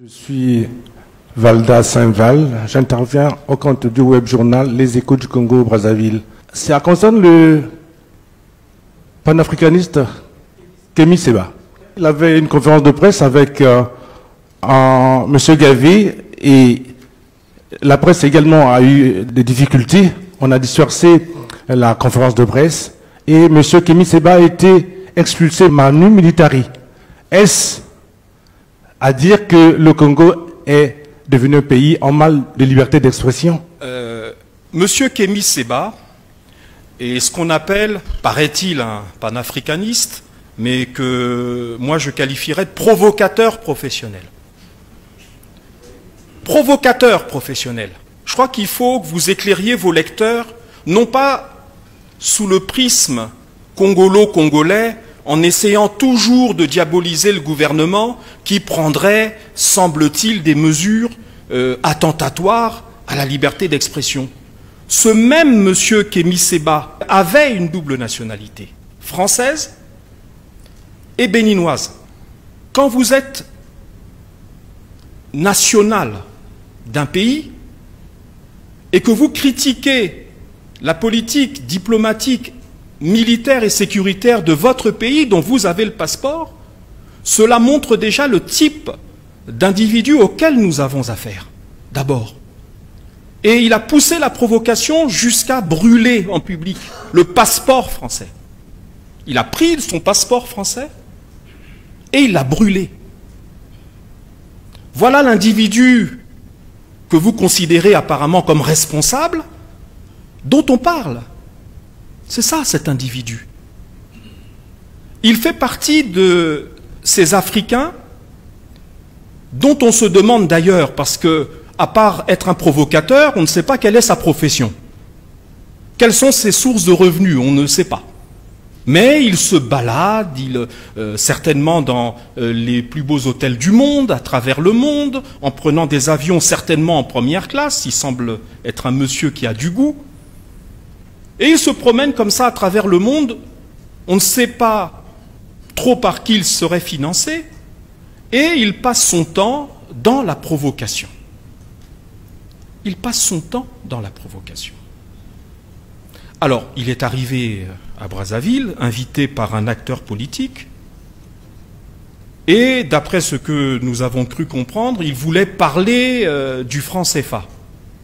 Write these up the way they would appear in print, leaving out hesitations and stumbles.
Je suis Valda Saint-Val, j'interviens au compte du web journal Les Échos du Congo-Brazzaville. Ça concerne le panafricaniste Kémy Séba. Il avait une conférence de presse avec M. Gavi et la presse également a eu des difficultés. On a dispersé la conférence de presse et M. Kémy Séba a été expulsé manu militari. Est-ce à dire que le Congo est devenu un pays en mal de liberté d'expression? Monsieur Kémy Séba est ce qu'on appelle, paraît-il, un panafricaniste, mais que moi je qualifierais de provocateur professionnel. Provocateur professionnel. Je crois qu'il faut que vous éclairiez vos lecteurs, non pas sous le prisme congolo-congolais, en essayant toujours de diaboliser le gouvernement qui prendrait, semble-t-il, des mesures attentatoires à la liberté d'expression. Ce même monsieur Kémy Séba avait une double nationalité, française et béninoise. Quand vous êtes national d'un pays et que vous critiquez la politique diplomatique, militaire et sécuritaire de votre pays dont vous avez le passeport, cela montre déjà le type d'individu auquel nous avons affaire, d'abord. Et il a poussé la provocation jusqu'à brûler en public le passeport français. Il a pris son passeport français et il l'a brûlé. Voilà l'individu que vous considérez apparemment comme responsable, dont on parle. C'est ça, cet individu. Il fait partie de ces Africains dont on se demande d'ailleurs, parce que, à part être un provocateur, on ne sait pas quelle est sa profession. Quelles sont ses sources de revenus, on ne sait pas. Mais il se balade, certainement dans les plus beaux hôtels du monde, à travers le monde, en prenant des avions certainement en première classe. Il semble être un monsieur qui a du goût. Et il se promène comme ça à travers le monde. On ne sait pas trop par qui il serait financé. Et il passe son temps dans la provocation. Il passe son temps dans la provocation. Alors, il est arrivé à Brazzaville, invité par un acteur politique. Et d'après ce que nous avons cru comprendre, il voulait parler du franc CFA,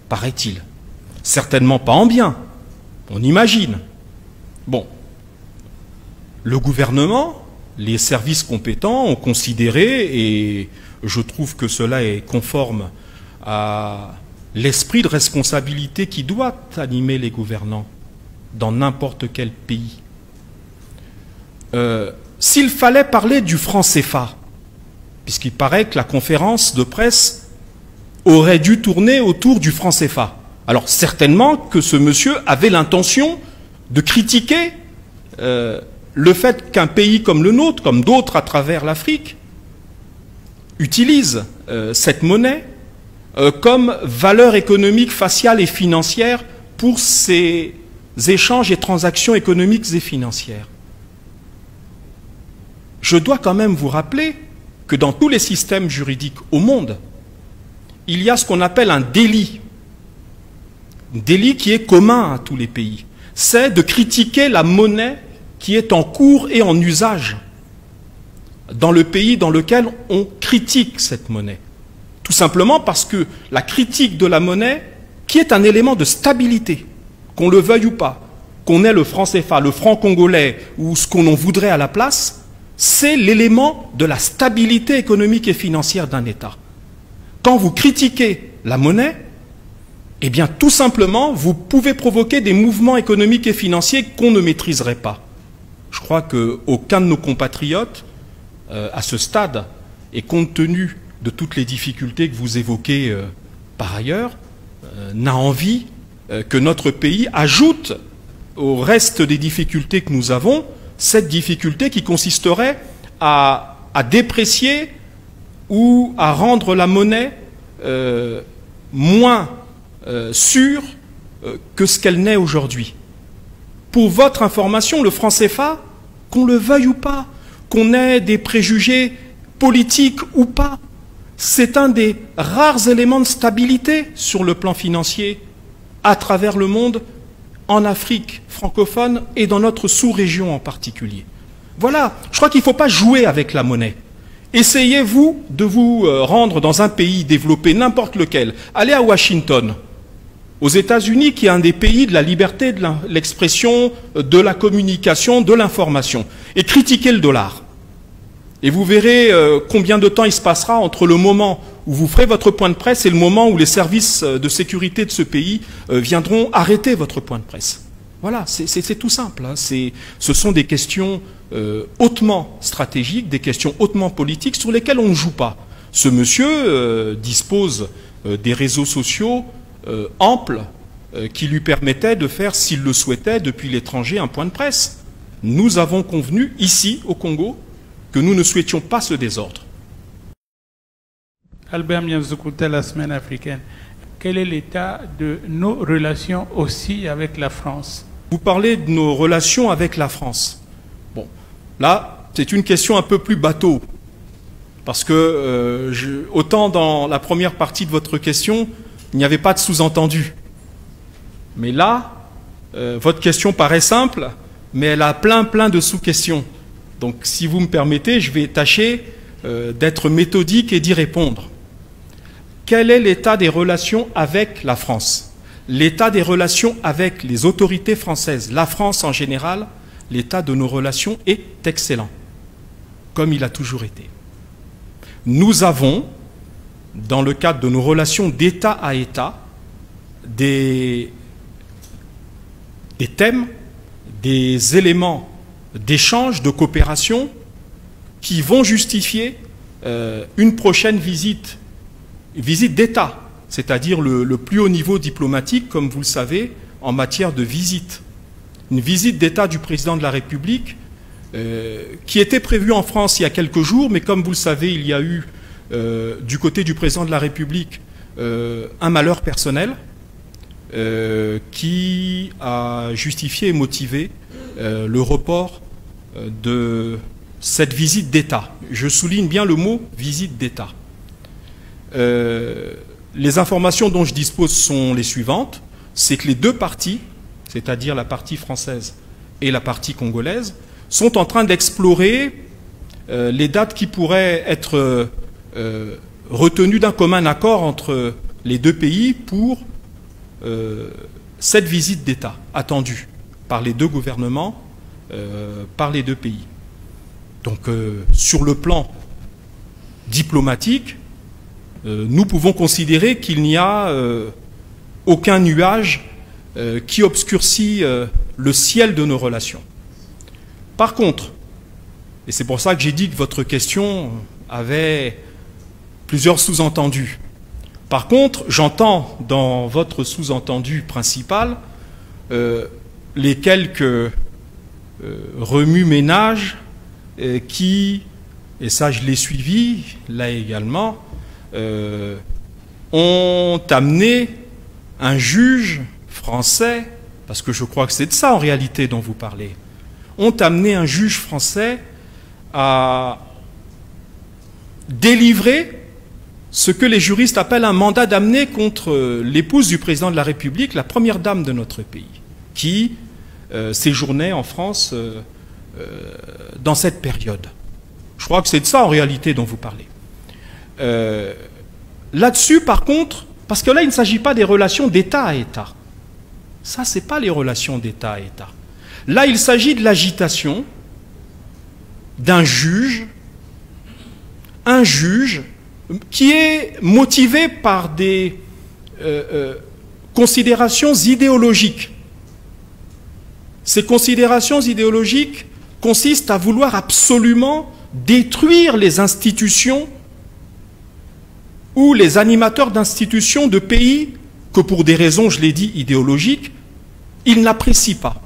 paraît-il. Certainement pas en bien. On imagine. Bon. Le gouvernement, les services compétents ont considéré, et je trouve que cela est conforme à l'esprit de responsabilité qui doit animer les gouvernants dans n'importe quel pays. S'il fallait parler du franc CFA, puisqu'il paraît que la conférence de presse aurait dû tourner autour du franc CFA, alors certainement que ce monsieur avait l'intention de critiquer le fait qu'un pays comme le nôtre, comme d'autres à travers l'Afrique, utilise cette monnaie comme valeur économique faciale et financière pour ses échanges et transactions économiques et financières. Je dois quand même vous rappeler que dans tous les systèmes juridiques au monde, il y a ce qu'on appelle un délit. Un délit qui est commun à tous les pays. C'est de critiquer la monnaie qui est en cours et en usage dans le pays dans lequel on critique cette monnaie. Tout simplement parce que la critique de la monnaie, qui est un élément de stabilité, qu'on le veuille ou pas, qu'on ait le franc CFA, le franc congolais ou ce qu'on en voudrait à la place, c'est l'élément de la stabilité économique et financière d'un État. Quand vous critiquez la monnaie, eh bien tout simplement, vous pouvez provoquer des mouvements économiques et financiers qu'on ne maîtriserait pas. Je crois qu'aucun de nos compatriotes, à ce stade, et compte tenu de toutes les difficultés que vous évoquez par ailleurs, n'a envie que notre pays ajoute au reste des difficultés que nous avons, cette difficulté qui consisterait à déprécier ou à rendre la monnaie moins sûre que ce qu'elle n'est aujourd'hui. Pour votre information, le franc CFA, qu'on le veuille ou pas, qu'on ait des préjugés politiques ou pas, C'est un des rares éléments de stabilité sur le plan financier à travers le monde, en Afrique francophone et dans notre sous-région en particulier. Voilà, je crois qu'il ne faut pas jouer avec la monnaie. Essayez-vous de vous rendre dans un pays développé, n'importe lequel. Allez à Washington, aux États-Unis, qui est un des pays de la liberté de l'expression, de la communication, de l'information, et critiquez le dollar. Et vous verrez combien de temps il se passera entre le moment où vous ferez votre point de presse et le moment où les services de sécurité de ce pays viendront arrêter votre point de presse. Voilà, c'est tout simple. Hein. Ce sont des questions hautement stratégiques, des questions hautement politiques sur lesquelles on ne joue pas. Ce monsieur dispose des réseaux sociaux amples qui lui permettaient de faire, s'il le souhaitait, depuis l'étranger, un point de presse. Nous avons convenu, ici, au Congo, que nous ne souhaitions pas ce désordre. Albert Mianzoukuta, la semaine africaine. Quel est l'état de nos relations aussi avec la France? Vous parlez de nos relations avec la France. Bon, là, c'est une question un peu plus bateau. Parce que, autant dans la première partie de votre question, il n'y avait pas de sous-entendu. Mais là, votre question paraît simple, mais elle a plein de sous-questions. Donc, si vous me permettez, je vais tâcher d'être méthodique et d'y répondre. Quel est l'état des relations avec la France? L'état des relations avec les autorités françaises, la France en général, l'état de nos relations est excellent, comme il a toujours été. Nous avons, dans le cadre de nos relations d'État à État, des thèmes, des éléments d'échange, de coopération qui vont justifier une prochaine visite d'État, c'est-à-dire le plus haut niveau diplomatique, comme vous le savez, en matière de visite. Une visite d'État du président de la République qui était prévue en France il y a quelques jours, mais comme vous le savez, il y a eu du côté du président de la République un malheur personnel qui a justifié et motivé le report de cette visite d'État. Je souligne bien le mot visite d'État. Les informations dont je dispose sont les suivantes, c'est que les deux parties, c'est-à-dire la partie française et la partie congolaise, sont en train d'explorer les dates qui pourraient être retenues d'un commun accord entre les deux pays pour cette visite d'État attendue par les deux gouvernements, par les deux pays. Donc, sur le plan diplomatique, nous pouvons considérer qu'il n'y a aucun nuage qui obscurcit le ciel de nos relations. Par contre, et c'est pour ça que j'ai dit que votre question avait plusieurs sous-entendus. Par contre, j'entends dans votre sous-entendu principal les quelques remue-ménages qui, et ça je l'ai suivi là également, ont amené un juge français, parce que je crois que c'est de ça en réalité dont vous parlez, ont amené un juge français à délivrer ce que les juristes appellent un mandat d'amener contre l'épouse du président de la République, la première dame de notre pays, qui séjournait en France dans cette période. Je crois que c'est de ça en réalité dont vous parlez. Là-dessus, par contre, parce que là, il ne s'agit pas des relations d'État à État. Ça, ce n'est pas les relations d'État à État. Là, il s'agit de l'agitation d'un juge, un juge qui est motivé par des considérations idéologiques. Ces considérations idéologiques consistent à vouloir absolument détruire les institutions ou les animateurs d'institutions de pays que, pour des raisons, je l'ai dit, idéologiques, ils n'apprécient pas.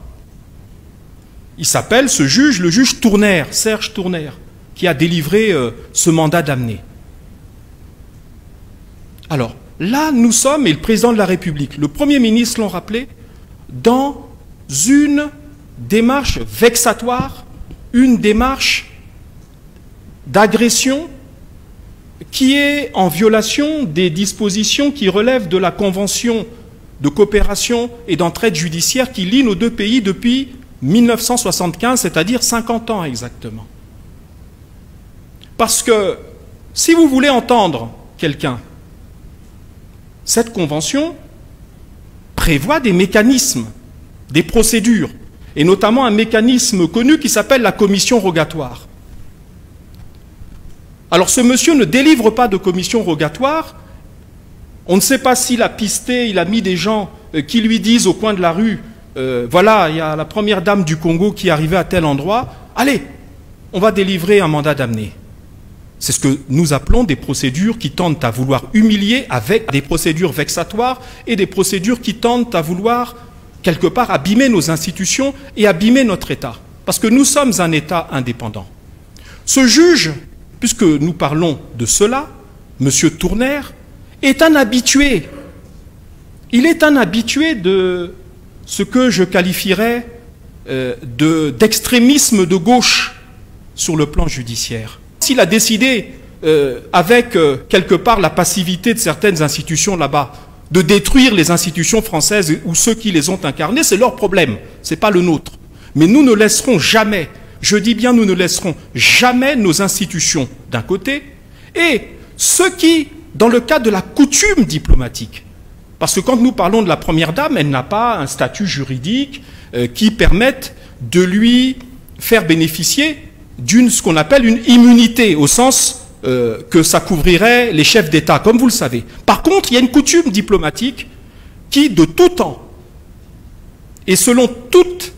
Il s'appelle, ce juge, le juge Tournaire, Serge Tournaire, qui a délivré ce mandat d'amener. Alors, là, nous sommes, et le président de la République, le Premier ministre l'ont rappelé, dans une démarche vexatoire, une démarche d'agression qui est en violation des dispositions qui relèvent de la Convention de coopération et d'entraide judiciaire qui lie nos deux pays depuis 1975, c'est-à-dire 50 ans exactement. Parce que si vous voulez entendre quelqu'un, cette convention prévoit des mécanismes, des procédures, et notamment un mécanisme connu qui s'appelle la commission rogatoire. Alors ce monsieur ne délivre pas de commission rogatoire, on ne sait pas s'il a pisté, il a mis des gens qui lui disent au coin de la rue, voilà, il y a la première dame du Congo qui est arrivée à tel endroit, allez, on va délivrer un mandat d'amener. C'est ce que nous appelons des procédures qui tendent à vouloir humilier avec des procédures vexatoires et des procédures qui tendent à vouloir, quelque part, abîmer nos institutions et abîmer notre État. Parce que nous sommes un État indépendant. Ce juge, puisque nous parlons de cela, M. Tourner, est un habitué. Il est un habitué de ce que je qualifierais d'extrémisme de gauche sur le plan judiciaire. S'il a décidé, avec quelque part la passivité de certaines institutions là-bas, de détruire les institutions françaises ou ceux qui les ont incarnées, c'est leur problème, ce n'est pas le nôtre. Mais nous ne laisserons jamais, je dis bien nous ne laisserons jamais nos institutions d'un côté, et ceux qui, dans le cadre de la coutume diplomatique, parce que quand nous parlons de la première dame, elle n'a pas un statut juridique qui permette de lui faire bénéficier d'une ce qu'on appelle une immunité, au sens que ça couvrirait les chefs d'État, comme vous le savez. Par contre, il y a une coutume diplomatique qui, de tout temps, et selon toutes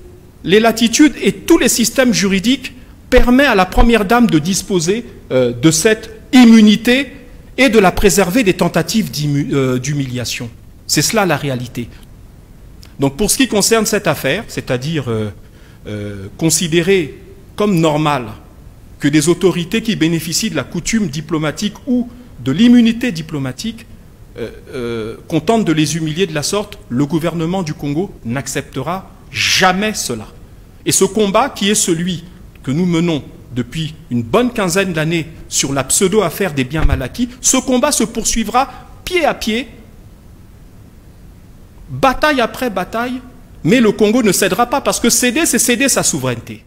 les latitudes et tous les systèmes juridiques, permet à la première dame de disposer de cette immunité et de la préserver des tentatives d'humiliation. C'est cela la réalité. Donc pour ce qui concerne cette affaire, c'est-à-dire considérer comme normal que des autorités qui bénéficient de la coutume diplomatique ou de l'immunité diplomatique qu'on tente de les humilier de la sorte, le gouvernement du Congo n'acceptera jamais cela. Et ce combat qui est celui que nous menons depuis une bonne quinzaine d'années sur la pseudo-affaire des biens mal acquis, ce combat se poursuivra pied à pied, bataille après bataille, mais le Congo ne cédera pas parce que céder, c'est céder sa souveraineté.